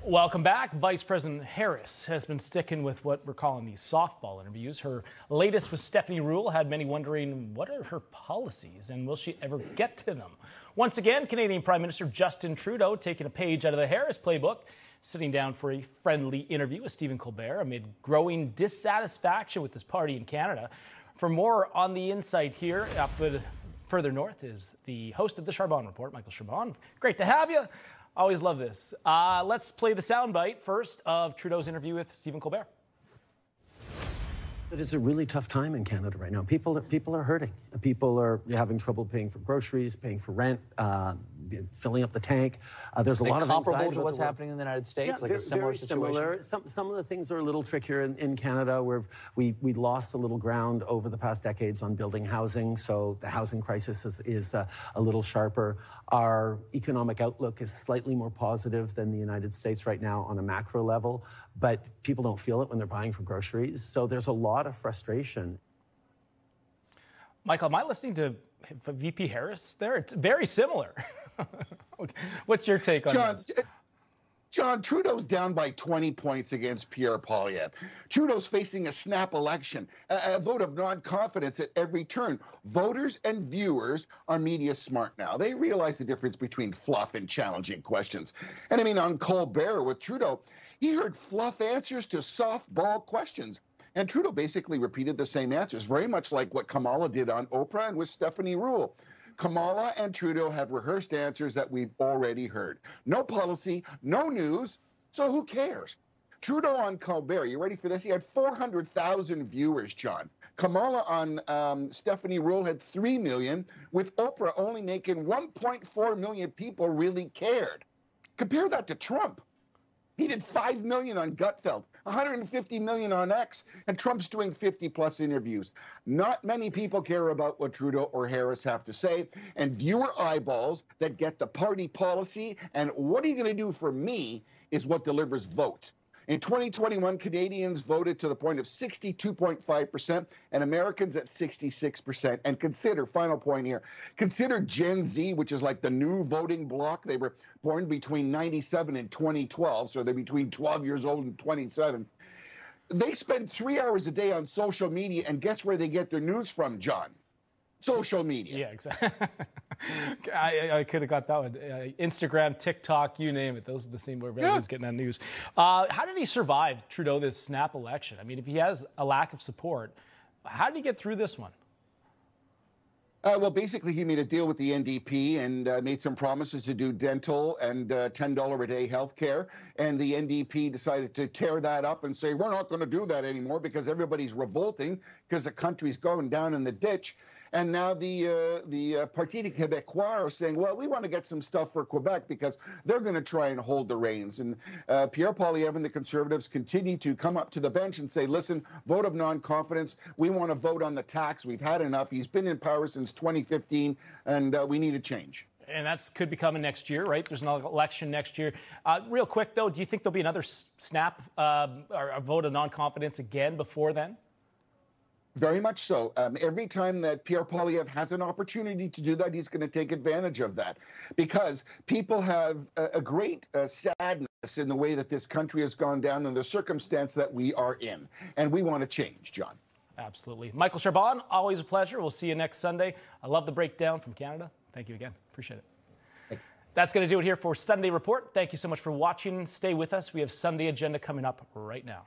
Welcome back. Vice President Harris has been sticking with what we're calling these softball interviews. Her latest with Stephanie Ruhle had many wondering, what are her policies and will she ever get to them? Once again, Canadian Prime Minister Justin Trudeau taking a page out of the Harris playbook, sitting down for a friendly interview with Stephen Colbert amid growing dissatisfaction with his party in Canada. For more on the insight here, further north is the host of the Charbonne Report, Michael Charbonne. Great to have you. Always love this. Let's play the soundbite first of Trudeau's interview with Stephen Colbert. It is a really tough time in Canada right now. People are hurting. People are having trouble paying for groceries, paying for rent, filling up the tank. There's a lot of comparable to what's happening in the United States, yeah, like a similar situation. Some of the things are a little trickier in Canada, where we lost a little ground over the past decades on building housing, so the housing crisis is a little sharper. Our economic outlook is slightly more positive than the United States right now on a macro level, but people don't feel it when they're buying for groceries. So there's a lot of frustration. Michael, am I listening to VP Harris there? It's very similar. What's your take on this? John, Trudeau's down by 20 points against Pierre Poilievre. Trudeau's facing a snap election, a vote of non-confidence at every turn. Voters and viewers are media smart now. They realize the difference between fluff and challenging questions. And I mean, on Colbert with Trudeau, he heard fluff answers to softball questions. And Trudeau basically repeated the same answers, very much like what Kamala did on Oprah and with Stephanie Ruhle. Kamala and Trudeau had rehearsed answers that we've already heard. No policy, no news, so who cares? Trudeau on Colbert, you ready for this? He had 400,000 viewers, John. Kamala on Stephanie Ruhle had 3 million, with Oprah only making 1.4 million people really cared. Compare that to Trump. He did 5 million on Gutfeld, 150 million on X, and Trump's doing 50-plus interviews. Not many people care about what Trudeau or Harris have to say, and viewer eyeballs that get the party policy and what are you going to do for me is what delivers votes. In 2021, Canadians voted to the point of 62.5% and Americans at 66%. And consider, final point here, consider Gen Z, which is like the new voting bloc. They were born between 97 and 2012, so they're between 12 years old and 27. They spend 3 hours a day on social media, and guess where they get their news from, John? Social media. Yeah, exactly. I could have got that one. Instagram, TikTok, you name it. Those are the same where everyone's getting that news. How did he survive, Trudeau, this snap election? I mean, if he has a lack of support, how did he get through this one? Well, basically, he made a deal with the NDP and made some promises to do dental and $10 a day health care. And the NDP decided to tear that up and say, we're not going to do that anymore because everybody's revolting because the country's going down in the ditch. And now the Parti Québécois are saying, well, we want to get some stuff for Quebec because they're going to try and hold the reins. And Pierre Poilievre and the Conservatives continue to come up to the bench and say, listen, vote of non-confidence. We want to vote on the tax. We've had enough. He's been in power since 2015, and we need a change. And that could be coming next year, right? There's an election next year. Real quick, though, do you think there'll be another snap or a vote of non-confidence again before then? Very much so. Every time that Pierre Poilievre has an opportunity to do that, he's going to take advantage of that because people have a great sadness in the way that this country has gone down and the circumstance that we are in. And we want to change, John. Absolutely. Michael Charbonne, always a pleasure. We'll see you next Sunday. I love the breakdown from Canada. Thank you again. Appreciate it. That's going to do it here for Sunday Report. Thank you so much for watching. Stay with us. We have Sunday Agenda coming up right now.